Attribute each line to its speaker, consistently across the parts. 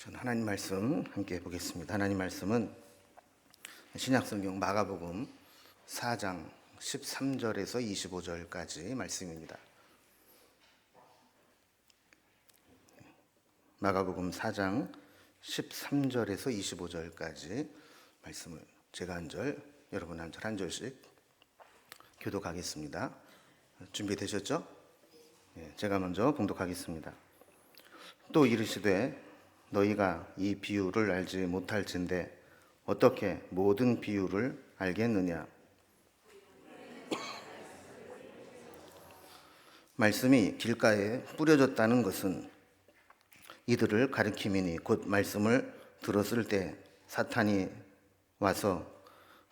Speaker 1: 저는 하나님 말씀 함께 보겠습니다. 하나님 말씀은 신약성경 마가복음 4장 13절에서 25절까지 말씀입니다. 마가복음 4장 13절에서 25절까지 말씀을 제가 한 절, 여러분 한 절 한 절씩 교독하겠습니다. 준비되셨죠? 제가 먼저 봉독하겠습니다. 또 이르시되 너희가 이 비유를 알지 못할진대 어떻게 모든 비유를 알겠느냐? 말씀이 길가에 뿌려졌다는 것은 이들을 가리킴이니 곧 말씀을 들었을 때 사탄이 와서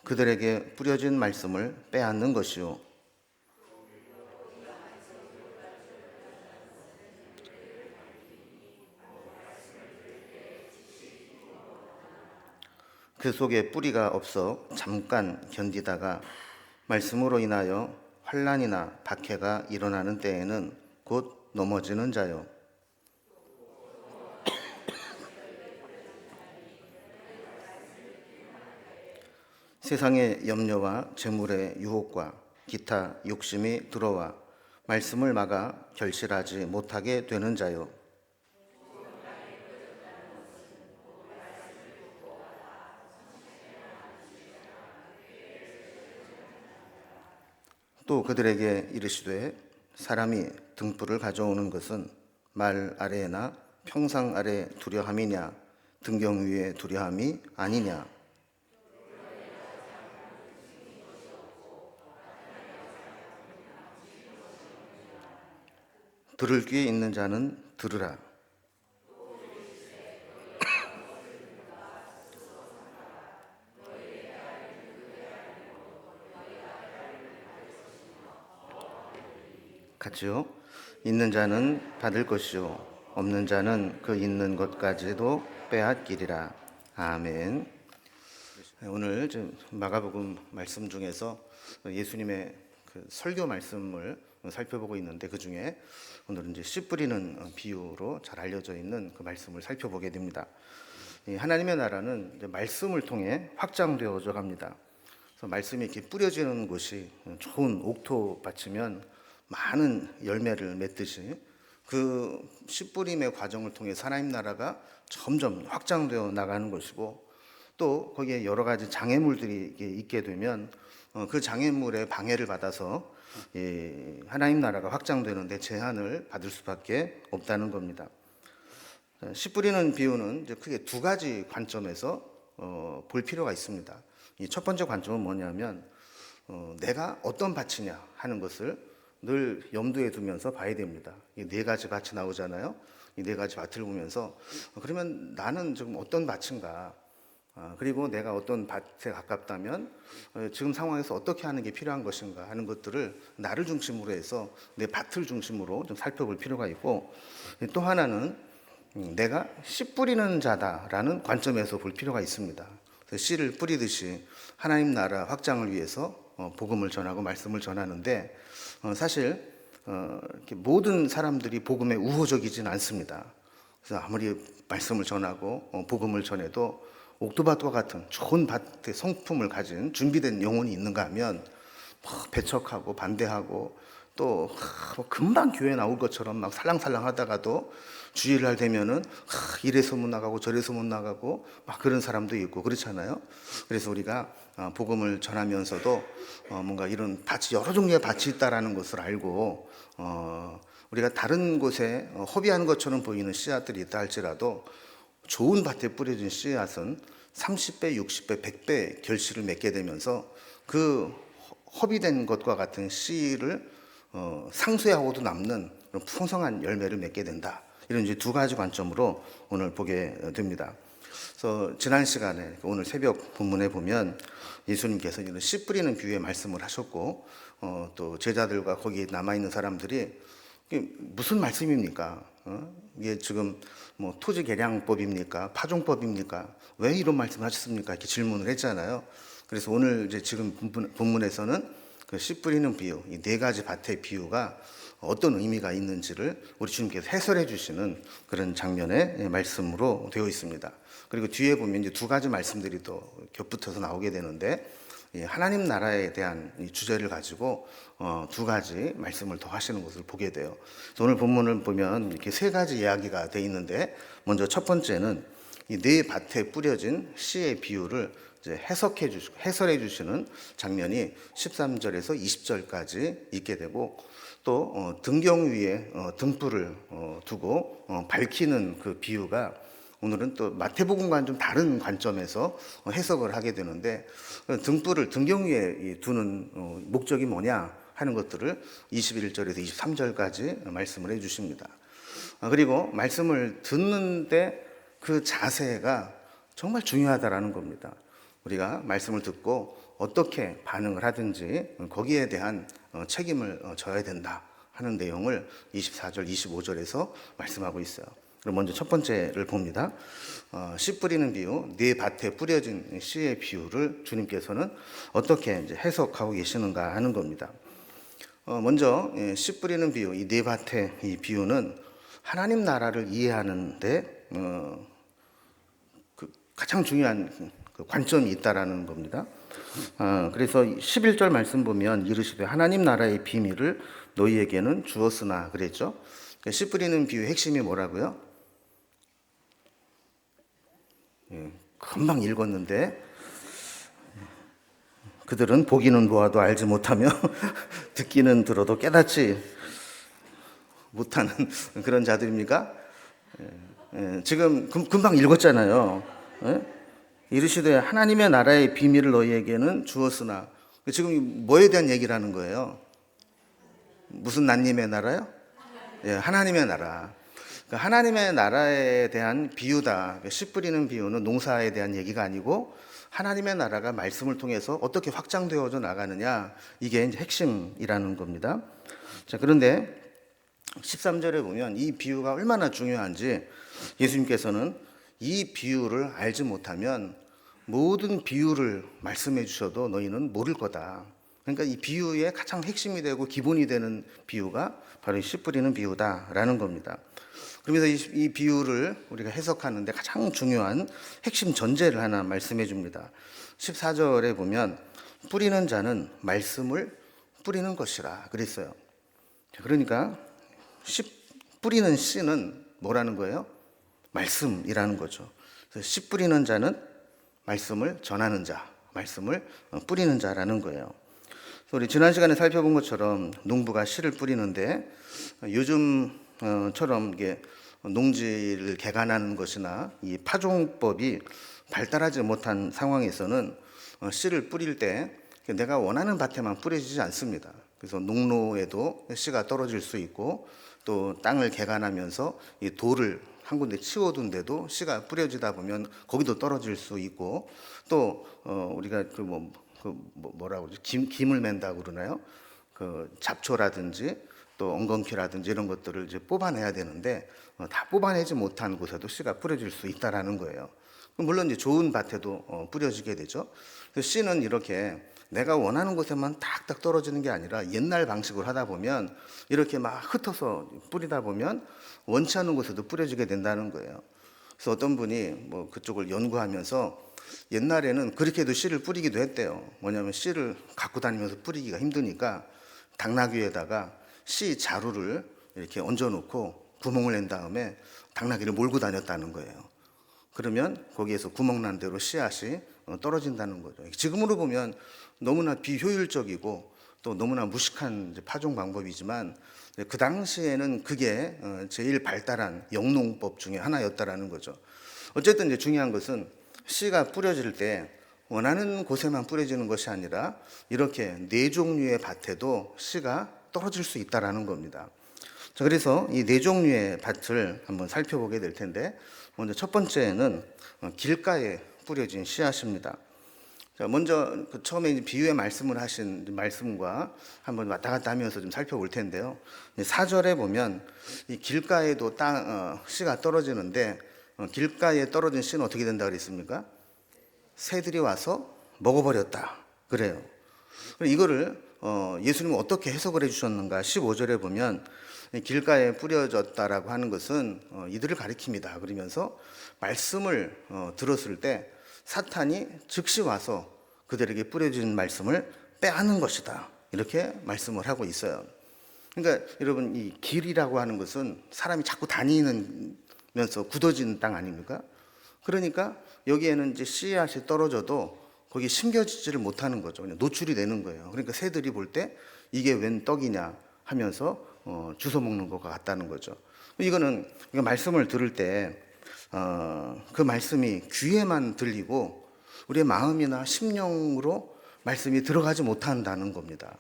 Speaker 1: 그들에게 뿌려진 말씀을 빼앗는 것이요 그 속에 뿌리가 없어 잠깐 견디다가 말씀으로 인하여 환난이나 박해가 일어나는 때에는 곧 넘어지는 자요. 세상의 염려와 재물의 유혹과 기타 욕심이 들어와 말씀을 막아 결실하지 못하게 되는 자요. 또 그들에게 이르시되 사람이 등불을 가져오는 것은 말 아래나 평상 아래 두려함이냐 등경 위에 두려함이 아니냐. 들을 귀에 있는 자는 들으라. 같이요. 있는 자는 받을 것이요 없는 자는 그 있는 것까지도 빼앗기리라. 아멘. 오늘 마가복음 말씀 중에서 예수님의 그 설교 말씀을 살펴보고 있는데, 그 중에 오늘은 이제 씨 뿌리는 비유로 잘 알려져 있는 그 말씀을 살펴보게 됩니다. 하나님의 나라는 이제 말씀을 통해 확장되어져 갑니다. 그래서 말씀이 이렇게 뿌려지는 곳이 좋은 옥토밭이면 많은 열매를 맺듯이 그 씨 뿌림의 과정을 통해 하나님 나라가 점점 확장되어 나가는 것이고, 또 거기에 여러 가지 장애물들이 있게 되면 그 장애물의 방해를 받아서 하나님 나라가 확장되는데 제한을 받을 수밖에 없다는 겁니다. 씨 뿌리는 비유는 이제 크게 두 가지 관점에서 볼 필요가 있습니다. 이 첫 번째 관점은 뭐냐면 내가 어떤 밭이냐 하는 것을 늘 염두에 두면서 봐야 됩니다. 이 네 가지 밭이 나오잖아요. 이 네 가지 밭을 보면서 그러면 나는 지금 어떤 밭인가, 그리고 내가 어떤 밭에 가깝다면 지금 상황에서 어떻게 하는 게 필요한 것인가 하는 것들을 나를 중심으로 해서 내 밭을 중심으로 좀 살펴볼 필요가 있고, 또 하나는 내가 씨 뿌리는 자다라는 관점에서 볼 필요가 있습니다. 씨를 뿌리듯이 하나님 나라 확장을 위해서 복음을 전하고 말씀을 전하는데, 사실 이렇게 모든 사람들이 복음에 우호적이진 않습니다. 그래서 아무리 말씀을 전하고 복음을 전해도 옥토밭과 같은 좋은 밭의 성품을 가진 준비된 영혼이 있는가 하면 배척하고 반대하고 또 금방 교회 나올 것처럼 막 살랑살랑 하다가도 주일을 할 되면은 이래서 못 나가고 저래서 못 나가고 막 그런 사람도 있고 그렇잖아요. 그래서 우리가 복음을 전하면서도 뭔가 이런 밭이, 여러 종류의 밭이 있다라는 것을 알고 우리가 다른 곳에 허비하는 것처럼 보이는 씨앗들이 있다 할지라도 좋은 밭에 뿌려진 씨앗은 30배, 60배, 100배 결실을 맺게 되면서 그 허비된 것과 같은 씨를 상쇄하고도 남는 그런 풍성한 열매를 맺게 된다. 이런 이제 두 가지 관점으로 오늘 보게 됩니다. 그래서 지난 시간에 오늘 새벽 본문에 보면 예수님께서 이런 씨 뿌리는 비유의 말씀을 하셨고, 또 제자들과 거기 남아 있는 사람들이 이게 무슨 말씀입니까? 이게 지금 뭐 토지 개량법입니까? 파종법입니까? 왜 이런 말씀을 하셨습니까? 이렇게 질문을 했잖아요. 그래서 오늘 이제 지금 본문에서는 그 씨 뿌리는 비유, 이 네 가지 밭의 비유가 어떤 의미가 있는지를 우리 주님께서 해설해 주시는 그런 장면의 말씀으로 되어 있습니다. 그리고 뒤에 보면 이제 두 가지 말씀들이 또 겹붙어서 나오게 되는데, 하나님 나라에 대한 이 주제를 가지고 두 가지 말씀을 더 하시는 것을 보게 돼요. 그래서 오늘 본문을 보면 이렇게 세 가지 이야기가 되어 있는데, 먼저 첫 번째는 이 네 밭에 뿌려진 씨의 비유를 이제 해설해 주시는 장면이 13절에서 20절까지 있게 되고, 또 등경 위에 등불을 두고 밝히는 그 비유가 오늘은 또 마태복음과는 좀 다른 관점에서 해석을 하게 되는데, 등불을 등경 위에 두는 목적이 뭐냐 하는 것들을 21절에서 23절까지 말씀을 해 주십니다. 그리고 말씀을 듣는데 그 자세가 정말 중요하다라는 겁니다. 우리가 말씀을 듣고 어떻게 반응을 하든지 거기에 대한 책임을 져야 된다 하는 내용을 24절, 25절에서 말씀하고 있어요. 그럼 먼저 첫 번째를 봅니다. 씨 뿌리는 비유, 네 밭에 뿌려진 씨의 비유를 주님께서는 어떻게 이제 해석하고 계시는가 하는 겁니다. 먼저 씨 뿌리는 비유, 이 네 밭의 이 비유는 하나님 나라를 이해하는데 가장 중요한 관점이 있다라는 겁니다. 그래서 11절 말씀 보면 이르시되 하나님 나라의 비밀을 너희에게는 주었으나 그랬죠. 씨 뿌리는 비유의 핵심이 뭐라고요? 금방 읽었는데, 그들은 보기는 보아도 알지 못하며 듣기는 들어도 깨닫지 못하는 그런 자들입니까? 지금 금방 읽었잖아요. 이르시되 하나님의 나라의 비밀을 너희에게는 주었으나, 지금 뭐에 대한 얘기를 하는 거예요? 무슨 나님의 나라요? 하나님의 나라. 하나님의 나라에 대한 비유다. 씨 뿌리는 비유는 농사에 대한 얘기가 아니고 하나님의 나라가 말씀을 통해서 어떻게 확장되어져 나가느냐, 이게 이제 핵심이라는 겁니다. 자, 그런데 13절에 보면 이 비유가 얼마나 중요한지 예수님께서는 이 비유를 알지 못하면 모든 비유를 말씀해 주셔도 너희는 모를 거다. 그러니까 이 비유의 가장 핵심이 되고 기본이 되는 비유가 바로 씨 뿌리는 비유다라는 겁니다. 그러면서 이 비유를 우리가 해석하는데 가장 중요한 핵심 전제를 하나 말씀해 줍니다. 14절에 보면 뿌리는 자는 말씀을 뿌리는 것이라 그랬어요. 그러니까 뿌리는 씨는 뭐라는 거예요? 말씀이라는 거죠. 그래서 씨 뿌리는 자는 말씀을 전하는 자, 말씀을 뿌리는 자라는 거예요. 우리 지난 시간에 살펴본 것처럼 농부가 씨를 뿌리는데, 요즘처럼 이게 농지를 개간하는 것이나 이 파종법이 발달하지 못한 상황에서는 씨를 뿌릴 때 내가 원하는 밭에만 뿌려지지 않습니다. 그래서 농로에도 씨가 떨어질 수 있고, 또 땅을 개간하면서 이 돌을 한 군데 치워둔데도 씨가 뿌려지다 보면 거기도 떨어질 수 있고, 또 우리가 뭐라고 그러지? 김을 맨다고 그러나요? 그 잡초라든지 또 엉겅퀴라든지 이런 것들을 이제 뽑아내야 되는데 다 뽑아내지 못한 곳에도 씨가 뿌려질 수 있다라는 거예요. 물론 이제 좋은 밭에도 뿌려지게 되죠. 그래서 씨는 이렇게 내가 원하는 곳에만 탁탁 떨어지는 게 아니라 옛날 방식으로 하다 보면 이렇게 막 흩어서 뿌리다 보면 원치 않는 곳에도 뿌려지게 된다는 거예요. 그래서 어떤 분이 뭐 그쪽을 연구하면서 옛날에는 그렇게 해도 씨를 뿌리기도 했대요. 뭐냐면 씨를 갖고 다니면서 뿌리기가 힘드니까 당나귀에다가 씨 자루를 이렇게 얹어놓고 구멍을 낸 다음에 당나귀를 몰고 다녔다는 거예요. 그러면 거기에서 구멍 난 대로 씨앗이 떨어진다는 거죠. 지금으로 보면 너무나 비효율적이고 또 너무나 무식한 파종 방법이지만, 그 당시에는 그게 제일 발달한 영농법 중에 하나였다라는 거죠. 어쨌든 이제 중요한 것은 씨가 뿌려질 때 원하는 곳에만 뿌려지는 것이 아니라 이렇게 네 종류의 밭에도 씨가 떨어질 수 있다라는 겁니다. 자, 그래서 이 네 종류의 밭을 한번 살펴보게 될 텐데, 먼저 첫 번째는 길가에 뿌려진 씨앗입니다. 자, 먼저 처음에 비유의 말씀을 하신 말씀과 한번 왔다 갔다 하면서 좀 살펴볼 텐데요. 4절에 보면 이 길가에도 씨가 떨어지는데, 길가에 떨어진 씨는 어떻게 된다 그랬습니까? 새들이 와서 먹어버렸다 그래요. 이거를 예수님은 어떻게 해석을 해주셨는가? 15절에 보면 길가에 뿌려졌다라고 하는 것은 이들을 가리킵니다. 그러면서 말씀을 들었을 때 사탄이 즉시 와서 그들에게 뿌려진 말씀을 빼앗는 것이다. 이렇게 말씀을 하고 있어요. 그러니까 여러분, 이 길이라고 하는 것은 사람이 자꾸 다니면서 굳어진 땅 아닙니까? 그러니까 여기에는 이제 씨앗이 떨어져도 거기 심겨지지를 못하는 거죠. 그냥 노출이 되는 거예요. 그러니까 새들이 볼 때 이게 웬 떡이냐 하면서 주워 먹는 것과 같다는 거죠. 이거는 말씀을 들을 때 그 말씀이 귀에만 들리고 우리의 마음이나 심령으로 말씀이 들어가지 못한다는 겁니다.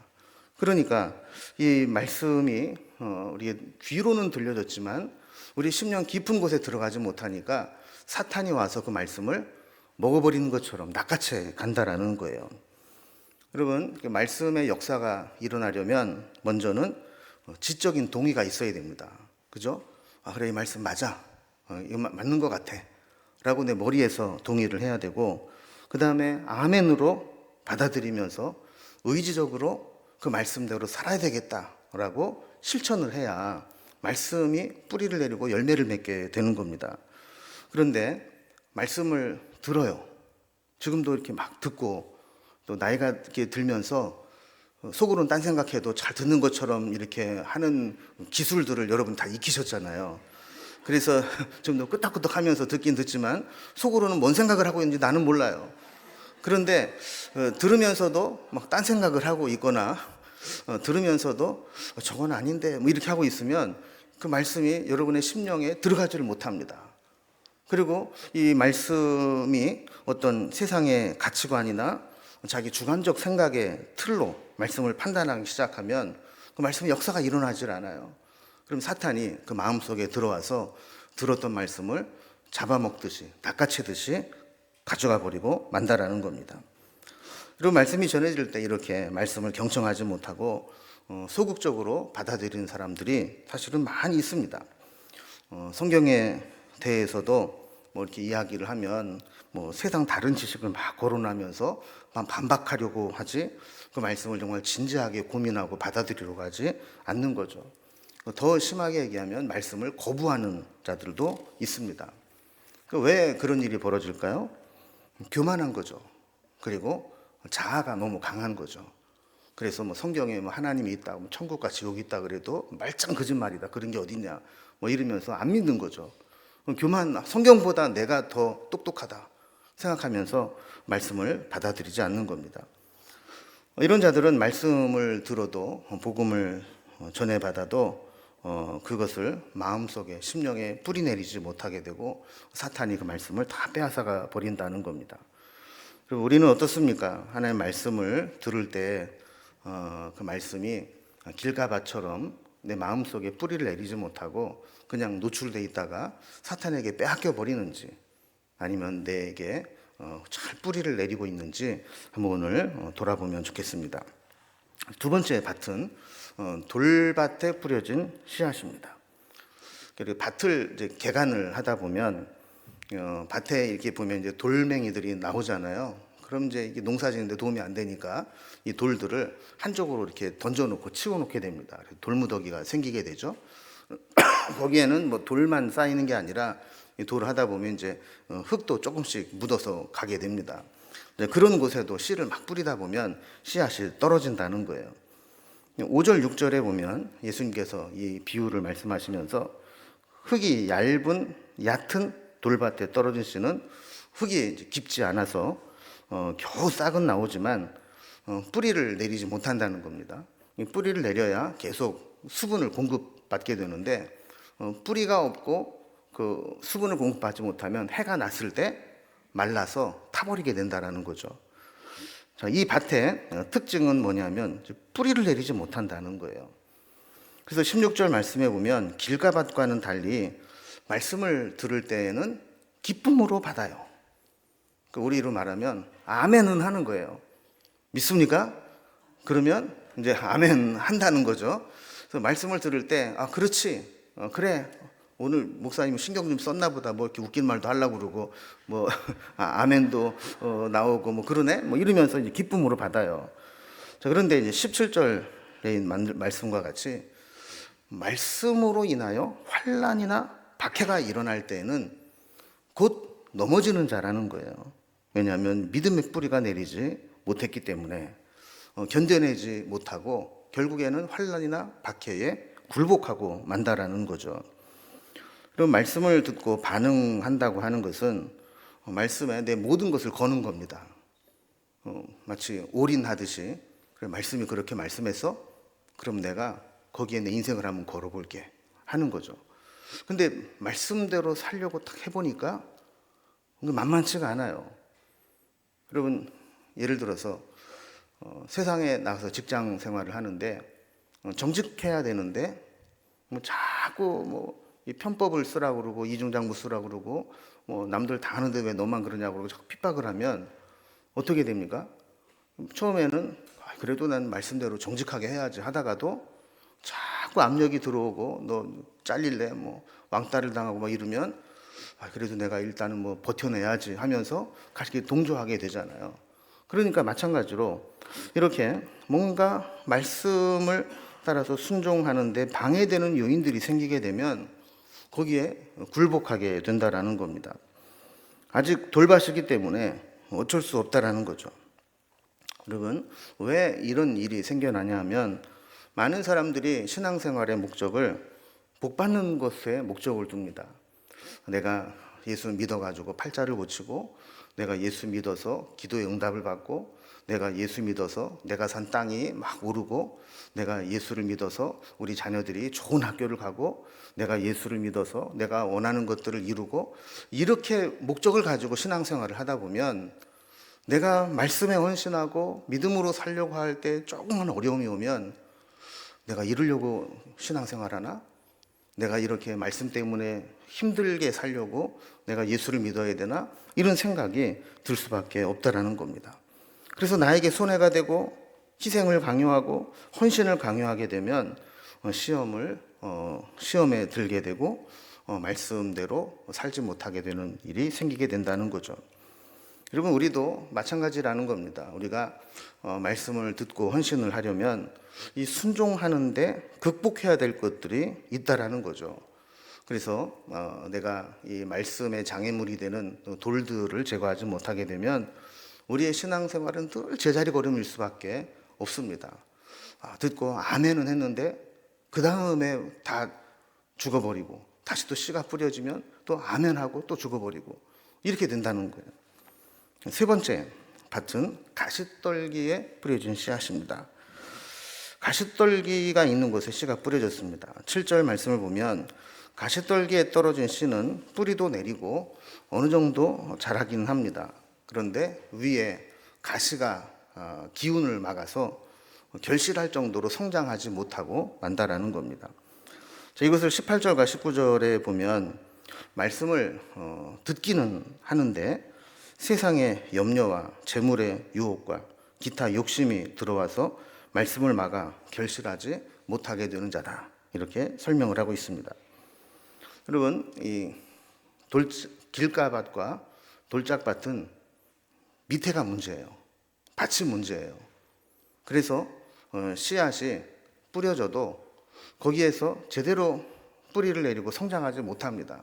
Speaker 1: 그러니까 이 말씀이 우리의 귀로는 들려졌지만 우리 심령 깊은 곳에 들어가지 못하니까 사탄이 와서 그 말씀을 먹어버리는 것처럼 낚아채 간다라는 거예요. 여러분, 말씀의 역사가 일어나려면 먼저는 지적인 동의가 있어야 됩니다. 그죠? 아, 그래, 이 말씀 맞아. 이거 맞는 것 같아. 라고 내 머리에서 동의를 해야 되고, 그 다음에 아멘으로 받아들이면서 의지적으로 그 말씀대로 살아야 되겠다라고 실천을 해야 말씀이 뿌리를 내리고 열매를 맺게 되는 겁니다. 그런데 말씀을 들어요. 지금도 이렇게 막 듣고 또 나이가 이렇게 들면서 속으로는 딴 생각해도 잘 듣는 것처럼 이렇게 하는 기술들을 여러분 다 익히셨잖아요. 그래서 좀 더 끄덕끄덕 하면서 듣긴 듣지만 속으로는 뭔 생각을 하고 있는지 나는 몰라요. 그런데 들으면서도 막 딴 생각을 하고 있거나 들으면서도 저건 아닌데 뭐 이렇게 하고 있으면 그 말씀이 여러분의 심령에 들어가지를 못합니다. 그리고 이 말씀이 어떤 세상의 가치관이나 자기 주관적 생각의 틀로 말씀을 판단하기 시작하면 그 말씀의 역사가 일어나질 않아요. 그럼 사탄이 그 마음속에 들어와서 들었던 말씀을 잡아먹듯이 낚아채듯이 가져가 버리고 만다라는 겁니다. 그리고 말씀이 전해질 때 이렇게 말씀을 경청하지 못하고 소극적으로 받아들이는 사람들이 사실은 많이 있습니다. 성경에 대해서도 뭐 이렇게 이야기를 하면 뭐 세상 다른 지식을 막 거론하면서 반박하려고 하지 그 말씀을 정말 진지하게 고민하고 받아들이려고 하지 않는 거죠. 더 심하게 얘기하면 말씀을 거부하는 자들도 있습니다. 왜 그런 일이 벌어질까요? 교만한 거죠. 그리고 자아가 너무 강한 거죠. 그래서 뭐 성경에 뭐 하나님이 있다, 뭐 천국과 지옥이 있다 그래도 말짱 거짓말이다. 그런 게 어딨냐. 뭐 이러면서 안 믿는 거죠. 성경보다 내가 더 똑똑하다 생각하면서 말씀을 받아들이지 않는 겁니다. 이런 자들은 말씀을 들어도 복음을 전해받아도 그것을 마음속에 심령에 뿌리내리지 못하게 되고 사탄이 그 말씀을 다 빼앗아가 버린다는 겁니다. 그리고 우리는 어떻습니까? 하나님의 말씀을 들을 때 그 말씀이 길가밭처럼 내 마음속에 뿌리를 내리지 못하고 그냥 노출돼 있다가 사탄에게 빼앗겨 버리는지 아니면 내게 잘 뿌리를 내리고 있는지 한번 오늘 돌아보면 좋겠습니다. 두 번째 밭은 돌밭에 뿌려진 씨앗입니다. 그리고 밭을 이제 개간을 하다 보면 밭에 이렇게 보면 이제 돌멩이들이 나오잖아요. 그럼 이제 이게 농사 짓는데 도움이 안 되니까 이 돌들을 한쪽으로 이렇게 던져놓고 치워놓게 됩니다. 돌무더기가 생기게 되죠. 거기에는 뭐 돌만 쌓이는 게 아니라 이 돌을 하다 보면 이제 흙도 조금씩 묻어서 가게 됩니다. 그런 곳에도 씨를 막 뿌리다 보면 씨앗이 떨어진다는 거예요. 5절 6절에 보면 예수님께서 이 비유를 말씀하시면서 흙이 얕은 돌밭에 떨어진 씨는 흙이 깊지 않아서 겨우 싹은 나오지만 뿌리를 내리지 못한다는 겁니다. 뿌리를 내려야 계속 수분을 공급받게 되는데 뿌리가 없고 그 수분을 공급받지 못하면 해가 났을 때 말라서 타버리게 된다는 거죠. 자, 이 밭의 특징은 뭐냐면 뿌리를 내리지 못한다는 거예요. 그래서 16절 말씀에 보면 길가밭과는 달리 말씀을 들을 때에는 기쁨으로 받아요. 우리로 말하면 아멘은 하는 거예요. 믿습니까? 그러면 이제 아멘 한다는 거죠. 그래서 말씀을 들을 때 그렇지, 그래, 오늘 목사님 신경 좀 썼나 보다, 뭐 이렇게 웃긴 말도 하려고 그러고 뭐 아멘도 나오고 뭐 그러네, 뭐 이러면서 이제 기쁨으로 받아요. 자, 그런데 이제 17절의 말씀과 같이 말씀으로 인하여 환난이나 박해가 일어날 때에는 곧 넘어지는 자라는 거예요. 왜냐하면 믿음의 뿌리가 내리지 못했기 때문에 견뎌내지 못하고 결국에는 환난이나 박해에 굴복하고 만다라는 거죠. 그럼 말씀을 듣고 반응한다고 하는 것은 말씀에 내 모든 것을 거는 겁니다. 마치 올인하듯이 그래, 말씀이 그렇게 말씀했어? 그럼 내가 거기에 내 인생을 한번 걸어볼게 하는 거죠. 근데 말씀대로 살려고 딱 해보니까 만만치가 않아요. 여러분, 예를 들어서 세상에 나가서 직장 생활을 하는데 정직해야 되는데 자꾸 이 편법을 쓰라고 그러고 이중장부 쓰라고 그러고 남들 다 하는데 왜 너만 그러냐고 그러고 자꾸 핍박을 하면 어떻게 됩니까? 처음에는 그래도 난 말씀대로 정직하게 해야지 하다가도 자꾸 압력이 들어오고 너 잘릴래 왕따를 당하고 막 이러면 그래도 내가 일단은 버텨내야지 하면서 같이 동조하게 되잖아요. 그러니까 마찬가지로 이렇게 뭔가 말씀을 따라서 순종하는데 방해되는 요인들이 생기게 되면 거기에 굴복하게 된다라는 겁니다. 아직 돌밭이기 때문에 어쩔 수 없다라는 거죠. 여러분, 왜 이런 일이 생겨나냐 하면 많은 사람들이 신앙생활의 목적을 복받는 것에 목적을 둡니다. 내가 예수 믿어가지고 팔자를 고치고 내가 예수 믿어서 기도의 응답을 받고 내가 예수 믿어서 내가 산 땅이 막 오르고 내가 예수를 믿어서 우리 자녀들이 좋은 학교를 가고 내가 예수를 믿어서 내가 원하는 것들을 이루고 이렇게 목적을 가지고 신앙생활을 하다 보면 내가 말씀에 헌신하고 믿음으로 살려고 할 때 조금만 어려움이 오면 내가 이루려고 신앙생활하나? 내가 이렇게 말씀 때문에 힘들게 살려고 내가 예수를 믿어야 되나? 이런 생각이 들 수밖에 없다라는 겁니다. 그래서 나에게 손해가 되고 희생을 강요하고 헌신을 강요하게 되면 시험에 들게 되고 말씀대로 살지 못하게 되는 일이 생기게 된다는 거죠. 여러분, 우리도 마찬가지라는 겁니다. 우리가 말씀을 듣고 헌신을 하려면 이 순종하는데 극복해야 될 것들이 있다라는 거죠. 그래서 내가 이 말씀의 장애물이 되는 돌들을 제거하지 못하게 되면 우리의 신앙생활은 늘 제자리 걸음일 수밖에 없습니다. 듣고 아멘은 했는데 그 다음에 다 죽어버리고 다시 또 씨가 뿌려지면 또 아멘하고 또 죽어버리고 이렇게 된다는 거예요. 세 번째 밭은 가시떨기에 뿌려진 씨앗입니다. 가시떨기가 있는 곳에 씨가 뿌려졌습니다. 7절 말씀을 보면 가시떨기에 떨어진 씨는 뿌리도 내리고 어느 정도 자라기는 합니다. 그런데 위에 가시가 기운을 막아서 결실할 정도로 성장하지 못하고 만다라는 겁니다. 자, 이것을 18절과 19절에 보면 말씀을 듣기는 하는데 세상의 염려와 재물의 유혹과 기타 욕심이 들어와서 말씀을 막아 결실하지 못하게 되는 자다, 이렇게 설명을 하고 있습니다. 여러분, 이 길가밭과 돌짝밭은 밑에가 문제예요. 밭이 문제예요. 그래서 씨앗이 뿌려져도 거기에서 제대로 뿌리를 내리고 성장하지 못합니다.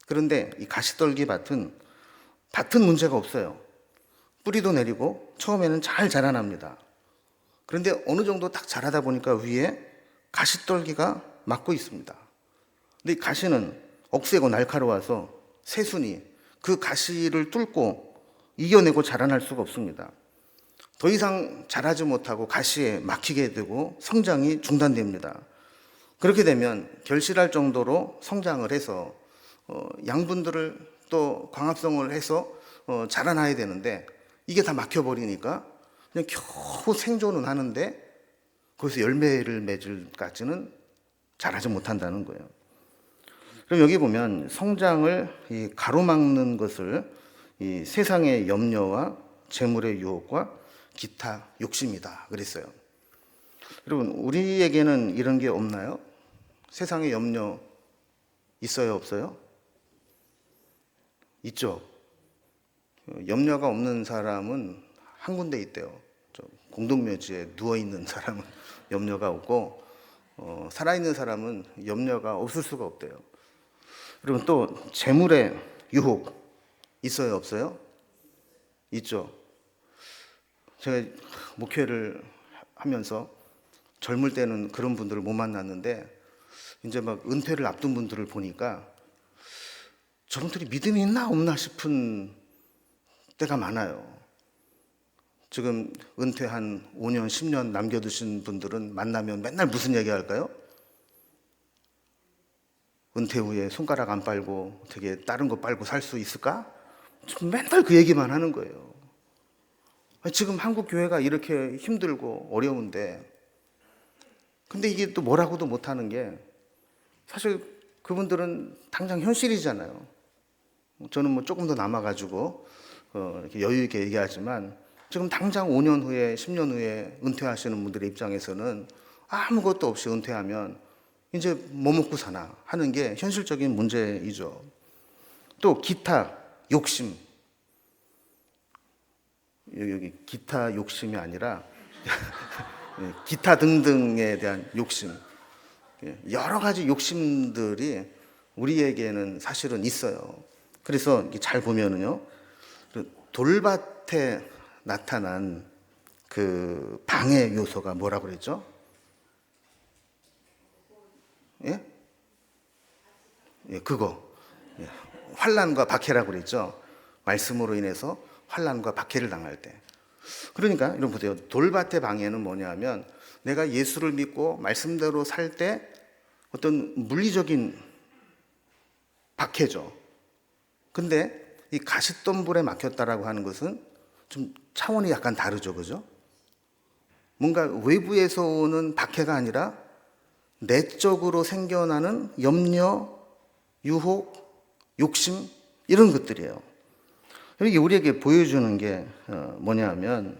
Speaker 1: 그런데 이 가시떨기 밭은 문제가 없어요. 뿌리도 내리고 처음에는 잘 자라납니다. 그런데 어느 정도 딱 자라다 보니까 위에 가시떨기가 막고 있습니다. 근데 이 가시는 억세고 날카로워서 새순이 그 가시를 뚫고 이겨내고 자라날 수가 없습니다. 더 이상 자라지 못하고 가시에 막히게 되고 성장이 중단됩니다. 그렇게 되면 결실할 정도로 성장을 해서 양분들을 또 광합성을 해서 자라나야 되는데 이게 다 막혀버리니까 그냥 겨우 생존은 하는데 거기서 열매를 맺을까지는 자라지 못한다는 거예요. 그럼 여기 보면 성장을 가로막는 것을 이 세상의 염려와 재물의 유혹과 기타 욕심이다 그랬어요. 여러분, 우리에게는 이런 게 없나요? 세상의 염려 있어요, 없어요? 있죠. 염려가 없는 사람은 한 군데 있대요. 공동묘지에 누워 있는 사람은 염려가 없고 살아있는 사람은 염려가 없을 수가 없대요. 그리고 또 재물의 유혹 있어요, 없어요? 있죠. 제가 목회를 하면서 젊을 때는 그런 분들을 못 만났는데 이제 막 은퇴를 앞둔 분들을 보니까 저분들이 믿음이 있나 없나 싶은 때가 많아요. 지금 은퇴 한 5년, 10년 남겨두신 분들은 만나면 맨날 무슨 얘기 할까요? 은퇴 후에 손가락 안 빨고 되게 다른 거 빨고 살 수 있을까? 맨날 그 얘기만 하는 거예요. 지금 한국 교회가 이렇게 힘들고 어려운데, 근데 이게 또 뭐라고도 못하는 게 사실 그분들은 당장 현실이잖아요. 저는 뭐 조금 더 남아가지고 이렇게 여유 있게 얘기하지만 지금 당장 5년 후에 10년 후에 은퇴하시는 분들의 입장에서는 아무것도 없이 은퇴하면 이제 뭐 먹고 사나 하는 게 현실적인 문제이죠. 또 기타 욕심, 여기 기타 욕심이 아니라 기타 등등에 대한 욕심, 여러 가지 욕심들이 우리에게는 사실은 있어요. 그래서 잘 보면은요, 돌밭에 나타난 그 방해 요소가 뭐라고 그랬죠? 예? 예, 그거. 예, 환난과 박해라고 그랬죠. 말씀으로 인해서 환난과 박해를 당할 때. 그러니까 여러분 보세요. 돌밭의 방해는 뭐냐면 내가 예수를 믿고 말씀대로 살 때 어떤 물리적인 박해죠. 근데 이 가시덤불에 막혔다라고 하는 것은 좀 차원이 약간 다르죠, 그죠? 뭔가 외부에서 오는 박해가 아니라 내적으로 생겨나는 염려, 유혹, 욕심 이런 것들이에요. 이게 우리에게 보여주는 게 뭐냐면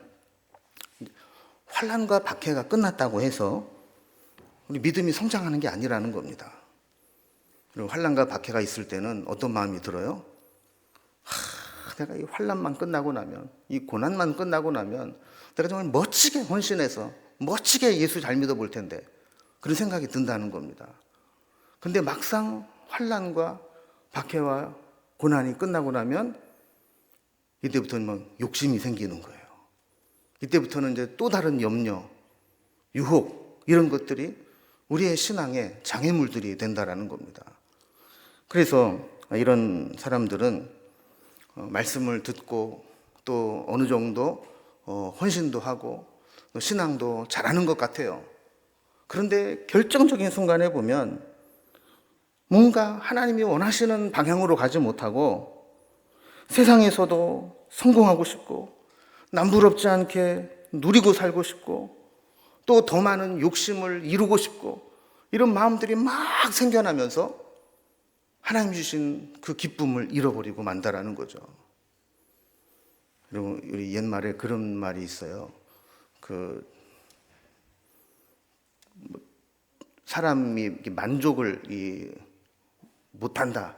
Speaker 1: 환난과 박해가 끝났다고 해서 우리 믿음이 성장하는 게 아니라는 겁니다. 그리고 환난과 박해가 있을 때는 어떤 마음이 들어요? 내가 이 환난만 끝나고 나면, 이 고난만 끝나고 나면 내가 정말 멋지게 헌신해서 멋지게 예수 잘 믿어볼 텐데 그런 생각이 든다는 겁니다. 근데 막상 환난과 박해와 고난이 끝나고 나면 이때부터는 막 욕심이 생기는 거예요. 이때부터는 이제 또 다른 염려, 유혹 이런 것들이 우리의 신앙의 장애물들이 된다라는 겁니다. 그래서 이런 사람들은 말씀을 듣고 또 어느 정도 헌신도 하고 신앙도 잘하는 것 같아요. 그런데 결정적인 순간에 보면 뭔가 하나님이 원하시는 방향으로 가지 못하고 세상에서도 성공하고 싶고 남부럽지 않게 누리고 살고 싶고 또 더 많은 욕심을 이루고 싶고 이런 마음들이 막 생겨나면서 하나님 주신 그 기쁨을 잃어버리고 만다라는 거죠. 그리고 우리 옛말에 그런 말이 있어요. 사람이 만족을 못한다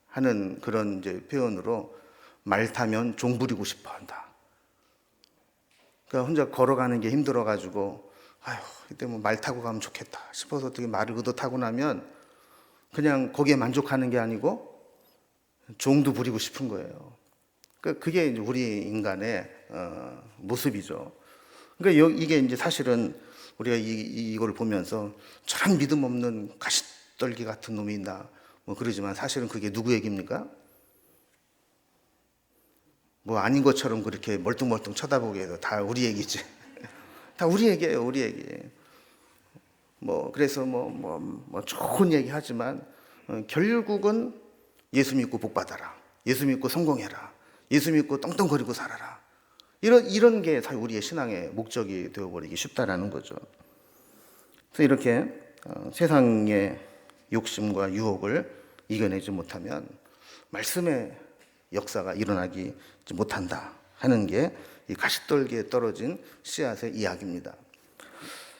Speaker 1: 하는 그런 이제 표현으로 말 타면 종 부리고 싶어 한다. 그러니까 혼자 걸어가는 게 힘들어가지고 아휴 이때 뭐 말 타고 가면 좋겠다 싶어서 어떻게 말을 얻어 타고 나면 그냥 거기에 만족하는 게 아니고 종도 부리고 싶은 거예요. 그러니까 그게 이제 우리 인간의 모습이죠. 그러니까 이게 이제 사실은 우리가 이걸 보면서 저런 믿음 없는 가시떨기 같은 놈이 있나 뭐 그러지만 사실은 그게 누구 얘기입니까? 뭐 아닌 것처럼 그렇게 멀뚱멀뚱 쳐다보게 해도 다 우리 얘기지. 다 우리 얘기예요, 우리 얘기. 뭐 그래서 뭐 좋은 얘기 하지만 결국은 예수 믿고 복 받아라. 예수 믿고 성공해라. 예수 믿고 떵떵거리고 살아라. 이런 게 사실 우리의 신앙의 목적이 되어버리기 쉽다라는 거죠. 그래서 이렇게 세상의 욕심과 유혹을 이겨내지 못하면 말씀의 역사가 일어나지 못한다 하는 게 이 가시떨기에 떨어진 씨앗의 이야기입니다.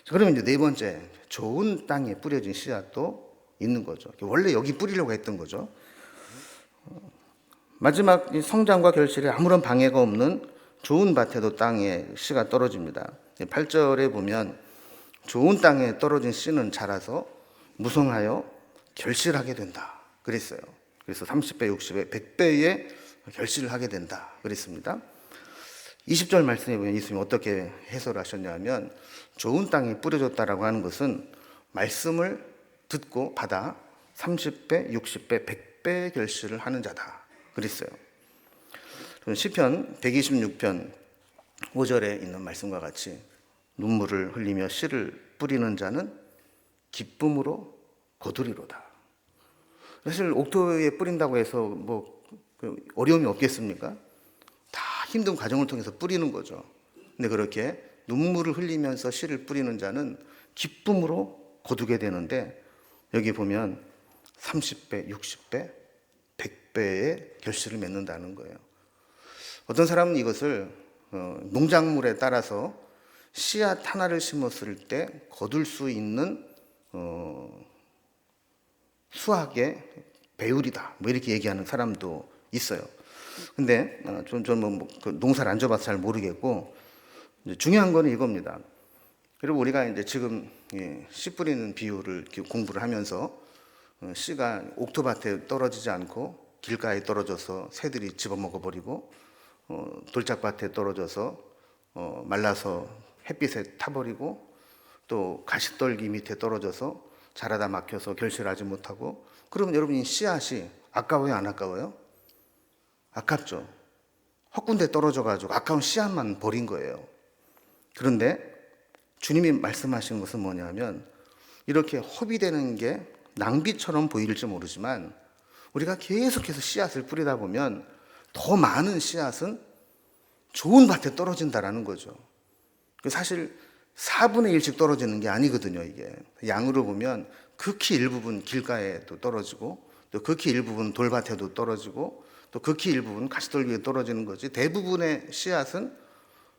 Speaker 1: 그러면 이제 네 번째, 좋은 땅에 뿌려진 씨앗도 있는 거죠. 원래 여기 뿌리려고 했던 거죠. 마지막 성장과 결실에 아무런 방해가 없는 좋은 밭에도 땅에 씨가 떨어집니다. 8절에 보면 좋은 땅에 떨어진 씨는 자라서 무성하여 결실하게 된다 그랬어요. 그래서 30배, 60배, 100배의 결실을 하게 된다 그랬습니다. 20절 말씀에 보면 예수님이 어떻게 해설하셨냐면 좋은 땅에 뿌려졌다라고 하는 것은 말씀을 듣고 받아 30배, 60배, 100배 결실을 하는 자다 그랬어요. 시편 126편 5절에 있는 말씀과 같이 눈물을 흘리며 씨를 뿌리는 자는 기쁨으로 거두리로다. 사실 옥토에 뿌린다고 해서 뭐 어려움이 없겠습니까? 다 힘든 과정을 통해서 뿌리는 거죠. 근데 그렇게 눈물을 흘리면서 씨를 뿌리는 자는 기쁨으로 거두게 되는데 여기 보면 30배, 60배, 100배의 결실을 맺는다는 거예요. 어떤 사람은 이것을 농작물에 따라서 씨앗 하나를 심었을 때 거둘 수 있는 수확의 배율이다 뭐 이렇게 얘기하는 사람도 있어요. 근데 저는 농사를 안 져봐서 잘 모르겠고 중요한 거는 이겁니다. 그리고 우리가 이제 지금 씨 뿌리는 비율을 공부를 하면서 씨가 옥토밭에 떨어지지 않고 길가에 떨어져서 새들이 집어먹어 버리고 돌짝밭에 떨어져서 말라서 햇빛에 타버리고 또 가시떨기 밑에 떨어져서 자라다 막혀서 결실하지 못하고 그러면 여러분이 씨앗이 아까워요 안 아까워요? 아깝죠. 헛군데 떨어져가지고 아까운 씨앗만 버린 거예요. 그런데 주님이 말씀하시는 것은 뭐냐면 이렇게 허비되는 게 낭비처럼 보일지 모르지만 우리가 계속해서 씨앗을 뿌리다 보면 더 많은 씨앗은 좋은 밭에 떨어진다라는 거죠. 사실 4분의 1씩 떨어지는 게 아니거든요. 이게 양으로 보면 극히 일부분 길가에도 떨어지고 또 극히 일부분 돌밭에도 떨어지고 또 극히 일부분 가시떨기에 떨어지는 거지 대부분의 씨앗은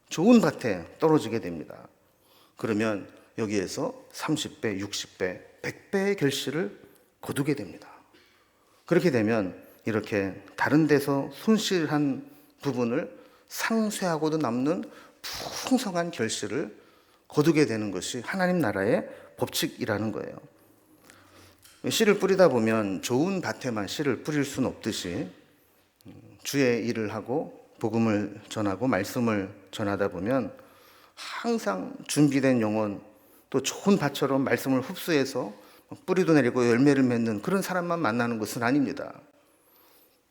Speaker 1: 좋은 밭에 떨어지게 됩니다. 그러면 여기에서 30배, 60배, 100배의 결실을 거두게 됩니다. 그렇게 되면 이렇게 다른 데서 손실한 부분을 상쇄하고도 남는 풍성한 결실을 거두게 되는 것이 하나님 나라의 법칙이라는 거예요. 씨를 뿌리다 보면 좋은 밭에만 씨를 뿌릴 수는 없듯이 주의 일을 하고 복음을 전하고 말씀을 전하다 보면 항상 준비된 영혼 또 좋은 밭처럼 말씀을 흡수해서 뿌리도 내리고 열매를 맺는 그런 사람만 만나는 것은 아닙니다.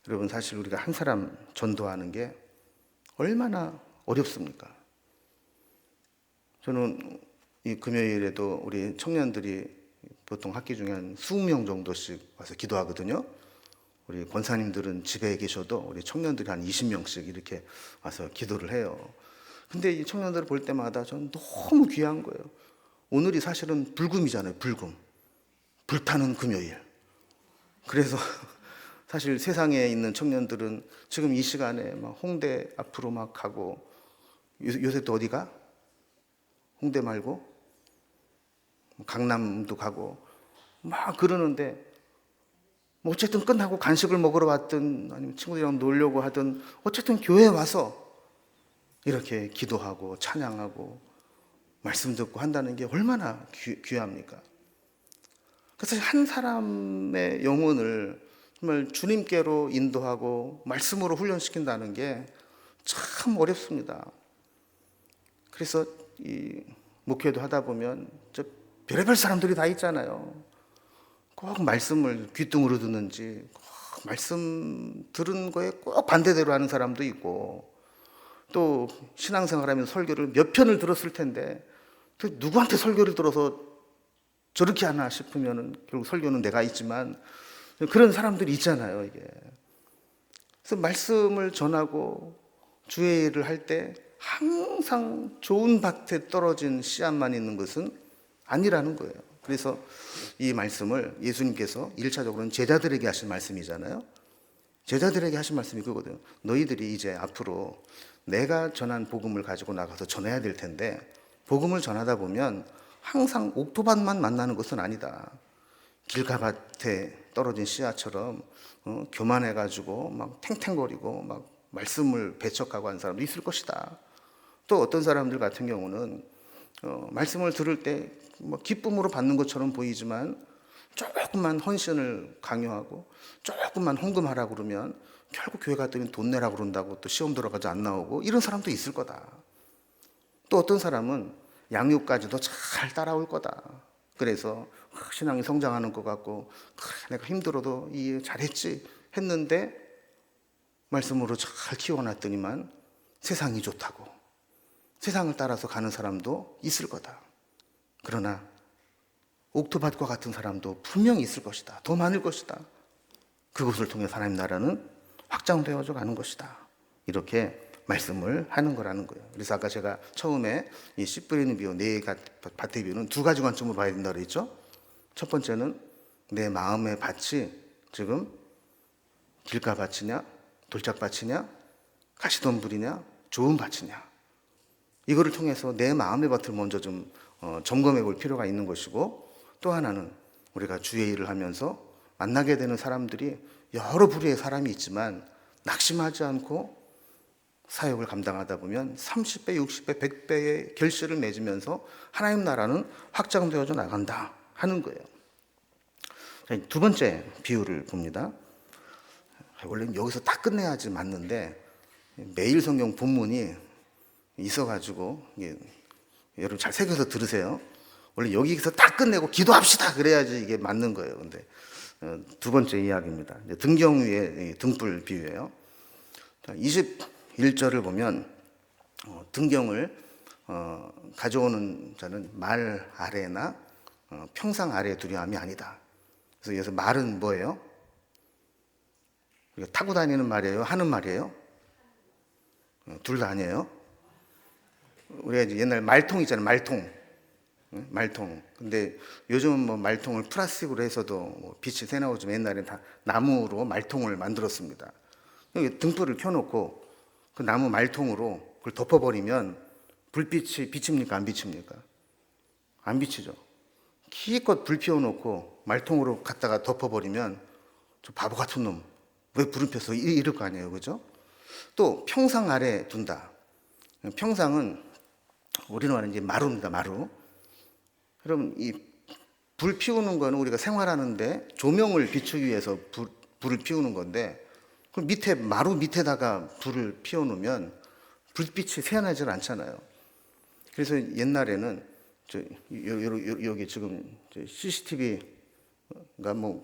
Speaker 1: 여러분 사실 우리가 한 사람 전도하는 게 얼마나 어렵습니까? 저는 이 금요일에도 우리 청년들이 보통 학기 중에 한 20명 정도씩 와서 기도하거든요. 우리 권사님들은 집에 계셔도 우리 청년들이 한 20명씩 이렇게 와서 기도를 해요. 근데 이 청년들을 볼 때마다 저는 너무 귀한 거예요. 오늘이 사실은 불금이잖아요. 불금. 불타는 금요일. 그래서 사실 세상에 있는 청년들은 지금 이 시간에 막 홍대 앞으로 막 가고 요새 또 어디가? 홍대 말고 강남도 가고 막 그러는데 뭐 어쨌든 끝나고 간식을 먹으러 왔든 아니면 친구들이랑 놀려고 하든 어쨌든 교회에 와서 이렇게 기도하고 찬양하고 말씀 듣고 한다는 게 얼마나 귀합니까? 그래서 한 사람의 영혼을 정말 주님께로 인도하고 말씀으로 훈련시킨다는 게 참 어렵습니다. 그래서 이 목회도 하다 보면 저 별의별 사람들이 다 있잖아요. 꼭 말씀을 귀뚱으로 듣는지 꼭 말씀 들은 거에 꼭 반대대로 하는 사람도 있고 또 신앙생활하면서 설교를 몇 편을 들었을 텐데 또 누구한테 설교를 들어서 저렇게 하나 싶으면 결국 설교는 내가 있지만 그런 사람들이 있잖아요. 이게. 그래서 말씀을 전하고 주의 일을 할 때 항상 좋은 밭에 떨어진 씨앗만 있는 것은 아니라는 거예요. 그래서 이 말씀을 예수님께서 1차적으로는 제자들에게 하신 말씀이잖아요. 제자들에게 하신 말씀이 그거거든요. 너희들이 이제 앞으로 내가 전한 복음을 가지고 나가서 전해야 될 텐데 복음을 전하다 보면 항상 옥토밭만 만나는 것은 아니다. 길가밭에 떨어진 씨앗처럼 교만해가지고 막 탱탱거리고 막 말씀을 배척하고 하는 사람도 있을 것이다. 또 어떤 사람들 같은 경우는 말씀을 들을 때 뭐 기쁨으로 받는 것처럼 보이지만 조금만 헌신을 강요하고 조금만 헌금하라고 그러면 결국 교회 갔더니 돈 내라고 그런다고 또 시험 들어가지 안 나오고 이런 사람도 있을 거다. 또 어떤 사람은 양육까지도 잘 따라올 거다. 그래서 신앙이 성장하는 것 같고 그래, 내가 힘들어도 이해 잘했지 했는데 말씀으로 잘 키워놨더니만 세상이 좋다고 세상을 따라서 가는 사람도 있을 거다. 그러나 옥토밭과 같은 사람도 분명히 있을 것이다. 더 많을 것이다. 그것을 통해 하나님 나라는 확장되어져 가는 것이다. 이렇게 말씀을 하는 거라는 거예요. 그래서 아까 제가 처음에 이 씨 뿌리는 비유, 내 밭의 비유는 두 가지 관점으로 봐야 된다고 그랬죠. 첫 번째는 내 마음의 밭이 지금 길가밭이냐, 돌짝밭이냐, 가시덤불이냐, 좋은 밭이냐. 이거를 통해서 내 마음의 밭을 먼저 좀 점검해 볼 필요가 있는 것이고, 또 하나는 우리가 주의 일을 하면서 만나게 되는 사람들이 여러 부류의 사람이 있지만 낙심하지 않고 사역을 감당하다 보면 30배, 60배, 100배의 결실을 맺으면서 하나님 나라는 확장되어져 나간다 하는 거예요. 두 번째 비유를 봅니다. 원래는 여기서 딱 끝내야지 맞는데 매일 성경 본문이 있어가지고 여러분 잘 새겨서 들으세요. 원래 여기서 딱 끝내고 기도합시다 그래야지 이게 맞는 거예요. 근데 두 번째 이야기입니다. 등경 위에 등불 비유예요. 21절을 보면 등경을 가져오는 자는 말 아래나 평상 아래에 두려 함이 아니다. 그래서 여기서 말은 뭐예요? 우리가 타고 다니는 말이에요? 하는 말이에요? 둘 다 아니에요? 우리가 이제 옛날 말통 있잖아요. 말통. 근데 요즘은 뭐 말통을 플라스틱으로 해서도 뭐 빛이 새 나오지만 옛날엔 다 나무로 말통을 만들었습니다. 등불을 켜놓고 그 나무 말통으로 그걸 덮어버리면 불빛이 비칩니까? 안 비칩니까? 안 비치죠. 기껏 불 피워놓고 말통으로 갖다가 덮어버리면 저 바보 같은 놈, 왜 불을 폈어? 이럴 거 아니에요. 그죠? 또 평상 아래 둔다. 평상은 우리는 말하는 이제 마루입니다. 마루. 그럼 이 불 피우는 거는 우리가 생활하는데 조명을 비추기 위해서 불을 피우는 건데 그 밑에 마루 밑에다가 불을 피워놓으면 불빛이 새어나질 않잖아요. 그래서 옛날에는 여기 지금 CCTV가 뭐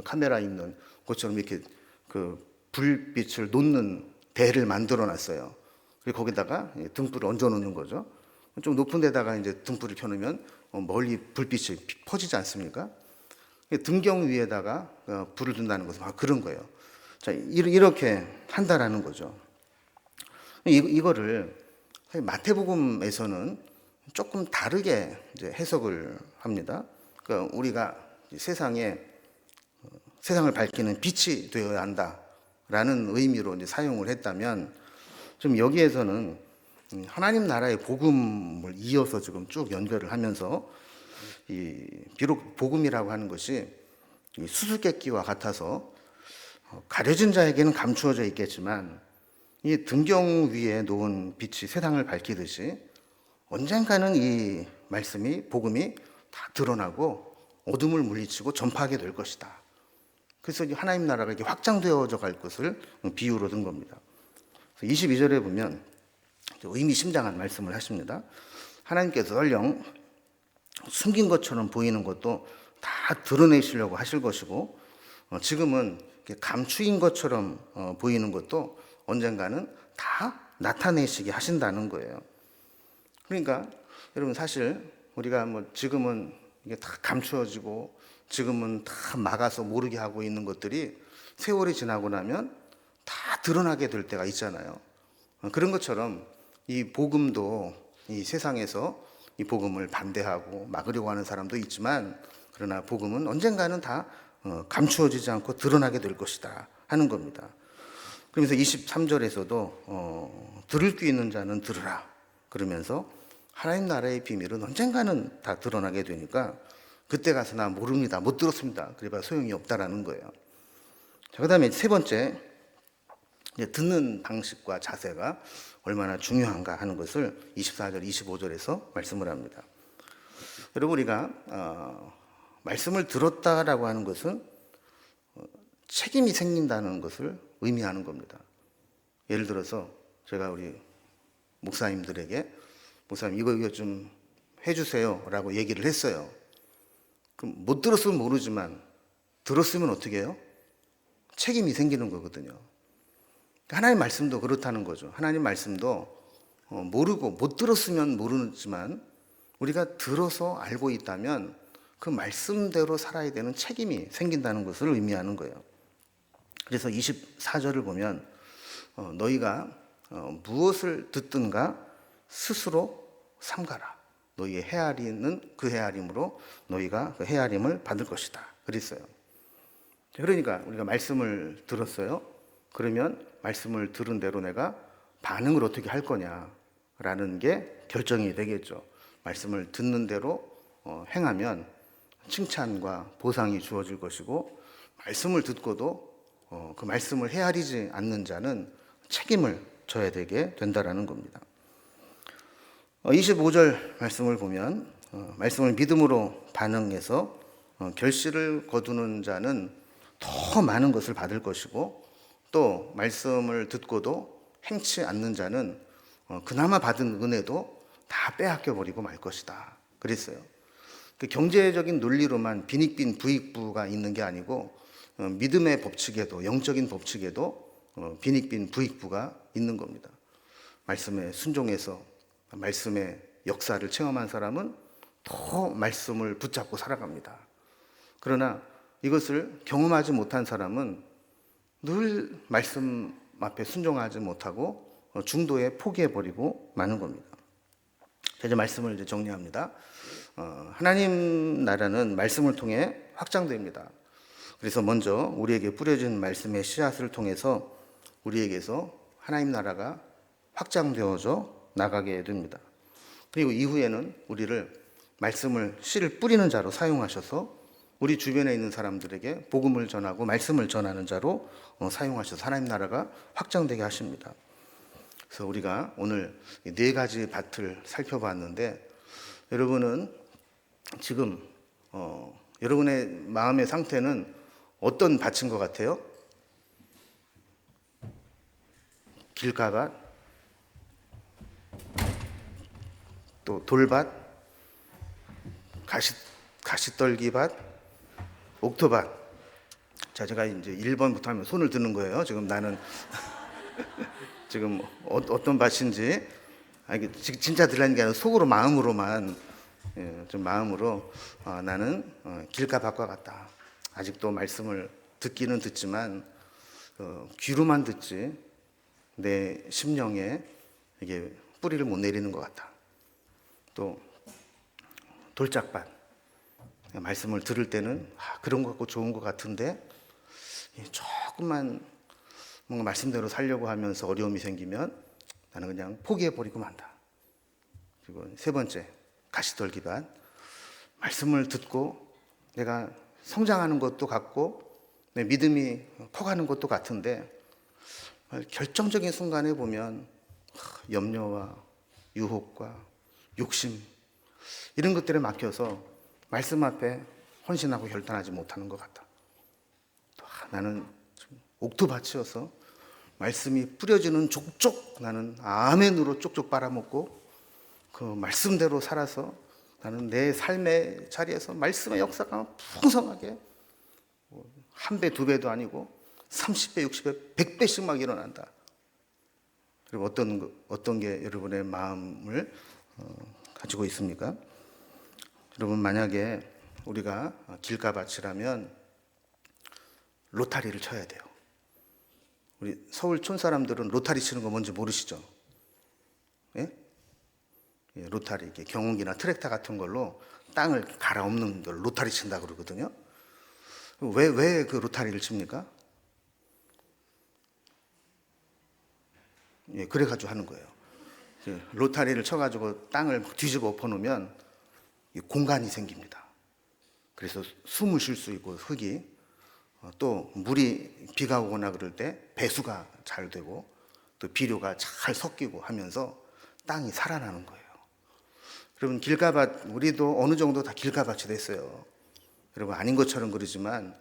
Speaker 1: 카메라 있는 것처럼 이렇게 그 불빛을 놓는 대를 만들어 놨어요. 그리고 거기다가 등불을 얹어 놓는 거죠. 좀 높은 데다가 이제 등불을 켜놓으면 멀리 불빛이 퍼지지 않습니까? 등경 위에다가 불을 둔다는 것은 그런 거예요. 자, 이렇게 한다라는 거죠. 이거를 마태복음에서는 조금 다르게 이제 해석을 합니다. 그러니까 우리가 세상을 밝히는 빛이 되어야 한다라는 의미로 이제 사용을 했다면, 좀 여기에서는 하나님 나라의 복음을 이어서 지금 쭉 연결을 하면서 비록 복음이라고 하는 것이 수수께끼와 같아서 가려진 자에게는 감추어져 있겠지만 이 등경 위에 놓은 빛이 세상을 밝히듯이 언젠가는 이 말씀이 복음이 다 드러나고 어둠을 물리치고 전파하게 될 것이다. 그래서 하나님 나라가 이렇게 확장되어져 갈 것을 비유로 든 겁니다. 22절에 보면 의미심장한 말씀을 하십니다. 하나님께서 설령 숨긴 것처럼 보이는 것도 다 드러내시려고 하실 것이고, 지금은 감추인 것처럼 보이는 것도 언젠가는 다 나타내시게 하신다는 거예요. 그러니까 여러분, 사실 우리가 뭐 지금은 이게 다 감추어지고 지금은 다 막아서 모르게 하고 있는 것들이 세월이 지나고 나면 다 드러나게 될 때가 있잖아요. 그런 것처럼 이 복음도 이 세상에서 이 복음을 반대하고 막으려고 하는 사람도 있지만, 그러나 복음은 언젠가는 다 감추어지지 않고 드러나게 될 것이다 하는 겁니다. 그러면서 23절에서도 들을 귀 있는 자는 들으라 그러면서 하나님 나라의 비밀은 언젠가는 다 드러나게 되니까 그때 가서 나 모릅니다, 못 들었습니다, 그래봐 소용이 없다라는 거예요. 자, 그 다음에 세 번째 이제 듣는 방식과 자세가 얼마나 중요한가 하는 것을 24절, 25절에서 말씀을 합니다. 여러분, 우리가 말씀을 들었다라고 하는 것은 책임이 생긴다는 것을 의미하는 겁니다. 예를 들어서 제가 우리 목사님들에게 목사님 이거 좀 해주세요 라고 얘기를 했어요. 그럼 못 들었으면 모르지만 들었으면 어떻게 해요? 책임이 생기는 거거든요. 하나님 말씀도 그렇다는 거죠. 하나님 말씀도 모르고 못 들었으면 모르지만 우리가 들어서 알고 있다면 그 말씀대로 살아야 되는 책임이 생긴다는 것을 의미하는 거예요. 그래서 24절을 보면 너희가 무엇을 듣든가 스스로 삼가라. 너희의 헤아리는 그 헤아림으로 너희가 그 헤아림을 받을 것이다. 그랬어요. 그러니까 우리가 말씀을 들었어요. 그러면 말씀을 들은 대로 내가 반응을 어떻게 할 거냐라는 게 결정이 되겠죠. 말씀을 듣는 대로 행하면 칭찬과 보상이 주어질 것이고, 말씀을 듣고도 그 말씀을 헤아리지 않는 자는 책임을 져야 되게 된다라는 겁니다. 25절 말씀을 보면 말씀을 믿음으로 반응해서 결실을 거두는 자는 더 많은 것을 받을 것이고, 또 말씀을 듣고도 행치 않는 자는 그나마 받은 은혜도 다 빼앗겨 버리고 말 것이다. 그랬어요. 그 경제적인 논리로만 빈익빈 부익부가 있는 게 아니고 믿음의 법칙에도, 영적인 법칙에도 빈익빈 부익부가 있는 겁니다. 말씀에 순종해서 말씀의 역사를 체험한 사람은 더 말씀을 붙잡고 살아갑니다. 그러나 이것을 경험하지 못한 사람은 늘 말씀 앞에 순종하지 못하고 중도에 포기해버리고 마는 겁니다. 이제 말씀을 이제 정리합니다. 하나님 나라는 말씀을 통해 확장됩니다. 그래서 먼저 우리에게 뿌려진 말씀의 씨앗을 통해서 우리에게서 하나님 나라가 확장되어져 나가게 됩니다. 그리고 이후에는 우리를 말씀을 씨를 뿌리는 자로 사용하셔서 우리 주변에 있는 사람들에게 복음을 전하고 말씀을 전하는 자로 사용하셔서 하나님 나라가 확장되게 하십니다. 그래서 우리가 오늘 4가지 밭을 살펴봤는데, 여러분은 지금 여러분의 마음의 상태는 어떤 밭인 것 같아요? 길가밭, 또 돌밭, 가시떨기밭, 옥토밭. 자, 제가 이제 1번부터 하면 손을 드는 거예요. 지금 나는 지금 어떤 밭인지 진짜 들라는 게 아니라 속으로 마음으로만 좀 마음으로 나는 길가밭과 같다. 아직도 말씀을 듣기는 듣지만 귀로만 듣지 내 심령에 이게 뿌리를 못 내리는 것 같다. 또 돌짝밭. 말씀을 들을 때는 그런 것 같고 좋은 것 같은데 조금만 뭔가 말씀대로 살려고 하면서 어려움이 생기면 나는 그냥 포기해버리고 만다. 그리고 3번째, 가시떨기밭. 말씀을 듣고 내가 성장하는 것도 같고 내 믿음이 커가는 것도 같은데 결정적인 순간에 보면 염려와 유혹과 욕심 이런 것들에 막혀서 말씀 앞에 헌신하고 결단하지 못하는 것 같다. 또 나는 옥토밭이어서 말씀이 뿌려지는 족족 나는 아멘으로 쪽쪽 빨아먹고 그 말씀대로 살아서 나는 내 삶의 자리에서 말씀의 역사가 풍성하게 1배, 2배도 아니고 30배, 60배, 100배씩 막 일어난다. 그리고 어떤 게 여러분의 마음을 가지고 있습니까? 여러분, 만약에 우리가 길가밭이라면 로타리를 쳐야 돼요. 우리 서울 촌 사람들은 로타리 치는 거 뭔지 모르시죠? 예? 로타리, 이렇게 경운기나 트랙터 같은 걸로 땅을 갈아엎는 걸 로타리 친다 그러거든요. 왜 그 로타리를 칩니까? 예, 그래가지고 하는 거예요. 로타리를 쳐가지고 땅을 뒤집어 또 물이 비가 오거나 그럴 때 배수가 잘 되고 또 비료가 잘 섞이고 하면서 땅이 살아나는 거예요. 여러분 길가밭 우리도 어느 정도 다 길가밭이 됐어요. 여러분 아닌 것처럼 그러지만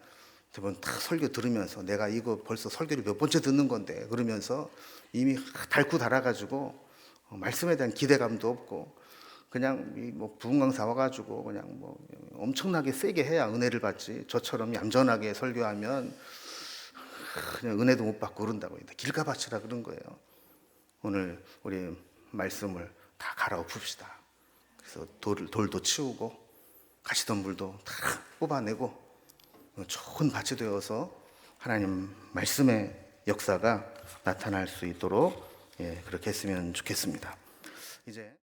Speaker 1: 여러분 다 설교 들으면서 내가 이거 벌써 설교를 몇 번째 듣는 건데 그러면서 이미 닳고 닳아가지고 말씀에 대한 기대감도 없고 그냥 뭐 부흥 강사 와가지고 그냥 뭐 엄청나게 세게 해야 은혜를 받지 저처럼 얌전하게 설교하면 그냥 은혜도 못 받고 그런다고 길가밭이라 그런 거예요. 오늘 우리 말씀을 다 갈아엎읍시다. 그래서 돌도 치우고 가시덤불도 다 뽑아내고 좋은 밭이 되어서 하나님 말씀의 역사가 나타날 수 있도록 그렇게 했으면 좋겠습니다. 이제